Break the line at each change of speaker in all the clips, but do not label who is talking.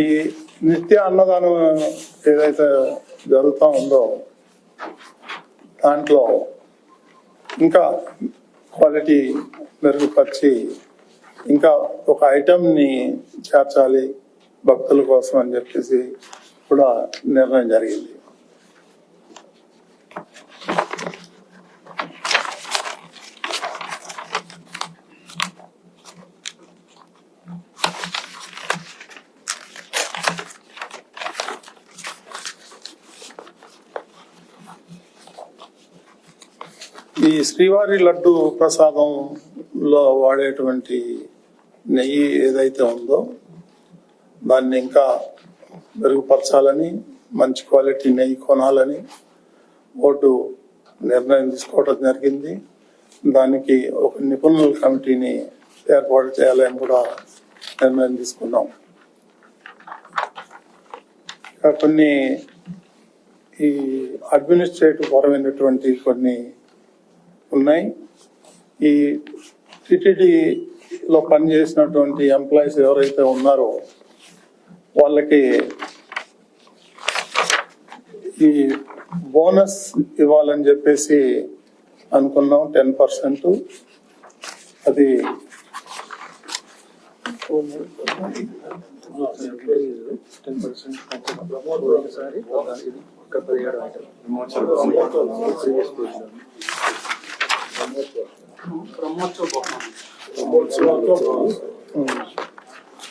ఈ నిత్య అన్నదానం ఏదైతే జరుగుతూ ఉందో దాంట్లో ఇంకా క్వాలిటీ మెరుగుపరిచి ఇంకా ఒక ఐటమ్ని చేర్చాలి భక్తుల కోసం అని చెప్పేసి కూడా నిర్ణయం జరిగింది. ఈ శ్రీవారి లడ్డు ప్రసాదంలో వాడేటువంటి నెయ్యి ఏదైతే ఉందో దాన్ని ఇంకా మెరుగుపరచాలని, మంచి క్వాలిటీ నెయ్యి కొనాలని బోర్డు నిర్ణయం తీసుకోవడం జరిగింది. దానికి ఒక నిపుణుల కమిటీని ఏర్పాటు చేయాలని కూడా నిర్ణయం తీసుకున్నాం. కొన్ని ఈ అడ్మినిస్ట్రేటివ్ పరమైనటువంటి కొన్ని ఉన్నాయి. ఈ టిటిడిలో పనిచేసినటువంటి ఎంప్లాయీస్ ఎవరైతే ఉన్నారో వాళ్ళకి ఈ బోనస్ ఇవ్వాలని చెప్పేసి అనుకున్నాం. 10%. అది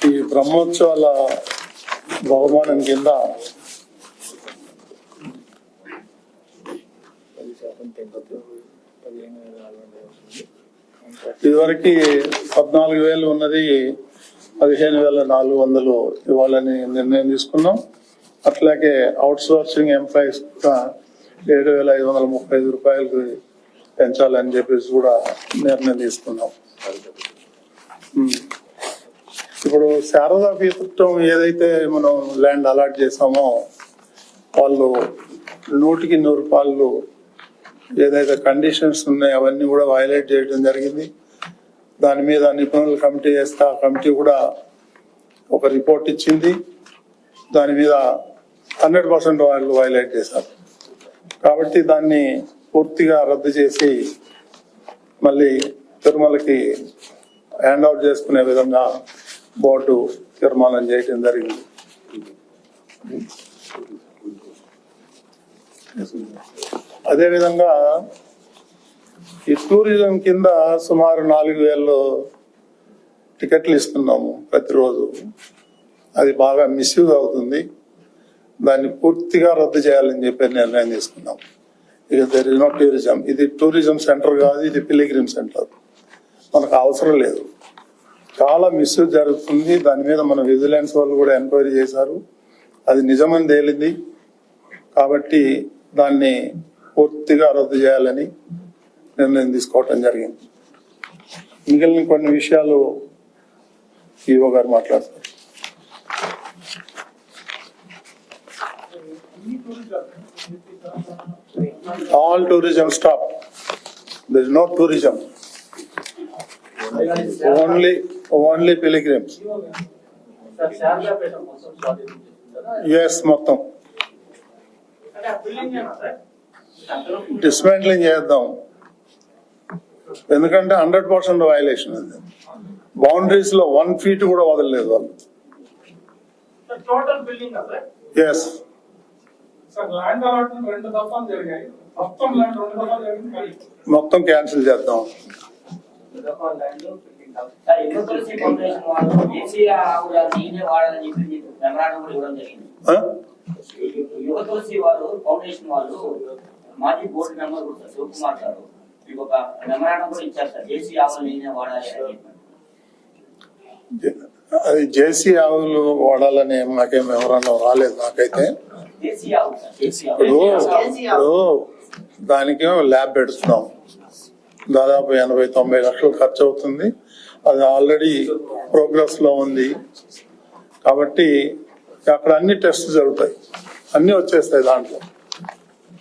ఈ బ్రహ్మోత్సవాల బహుమానం కింద ఇదివరకు 14,000 ఉన్నది 15,400 ఇవ్వాలని నిర్ణయం తీసుకున్నాం. అట్లాగే అవుట్ సోర్సింగ్ ఎంప్లాయీస్ 7,535 రూపాయలకు పెంచాలని చెప్పేసి కూడా నిర్ణయం తీసుకున్నాం. ఇప్పుడు శారదా పీఠం ఏదైతే మనం ల్యాండ్ అలాట్ చేసామో వాళ్ళు 100కి 100 రూపాయలు ఏదైతే కండిషన్స్ ఉన్నాయో అవన్నీ కూడా వైలేట్ చేయడం జరిగింది. దాని మీద నిపుణుల కమిటీ వేస్తే ఆ కమిటీ కూడా ఒక రిపోర్ట్ ఇచ్చింది. దాని మీద 100% వాళ్ళు వైలేట్ చేశారు. కాబట్టి దాన్ని పూర్తిగా రద్దు చేసి మళ్ళీ తిరుమలకి హ్యాండ్ అవుట్ చేసుకునే విధంగా బోర్డు తీర్మానం చేయడం జరిగింది. అదేవిధంగా ఈ టూరిజం కింద సుమారు 4,000 టికెట్లు ఇస్తున్నాము ప్రతిరోజు. అది బాగా మిస్యూజ్ అవుతుంది. దాన్ని పూర్తిగా రద్దు చేయాలని చెప్పి నిర్ణయం తీసుకున్నాం. ఇక దెర్ ఇస్ నో టూరిజం. ఇది టూరిజం సెంటర్ కాదు, ఇది పిలిగ్రిమ్ సెంటర్. మనకు అవసరం లేదు. చాలా మిస్యూజ్ జరుగుతుంది. దాని మీద మన విజిలెన్స్ వాళ్ళు కూడా ఎంక్వైరీ చేశారు. అది నిజమని తేలింది. కాబట్టి దాన్ని పూర్తిగా రద్దు చేయాలని నిర్ణయం తీసుకోవటం జరిగింది. మిగిలిన కొన్ని విషయాలు ఈవో గారు మాట్లాడతారు. All tourism stop. There is no tourism. Only pilgrims. Yes, మొత్తం డిస్మాంట్లింగ్ చేద్దాం. ఎందుకంటే 100% వైలేషన్ అది. బౌండరీస్ లో 1 feet కూడా వదలలేదు వాళ్ళు. ఎస్, మొత్తం క్యాన్సిల్ చేద్దాం.
మాజీ బోర్డు మెంబర్ శివకుమార్ గారు మీకు ఒక మెమరాండం కూడా ఇచ్చారు సార్. జేసీ ఆవులు నేనే వాడాలి.
అది జేసీ ఆవులు వాడాలని నాకేం మెమరాండం రాలేదు నాకైతే. ఇప్పుడు దానికి ల్యాబ్ పెడుతున్నాం. దాదాపు 80-90 లక్షలు ఖర్చు అవుతుంది. అది ఆల్రెడీ ప్రోగ్రెస్ లో ఉంది. కాబట్టి అక్కడ అన్ని టెస్ట్ జరుగుతాయి, అన్ని వచ్చేస్తాయి దాంట్లో.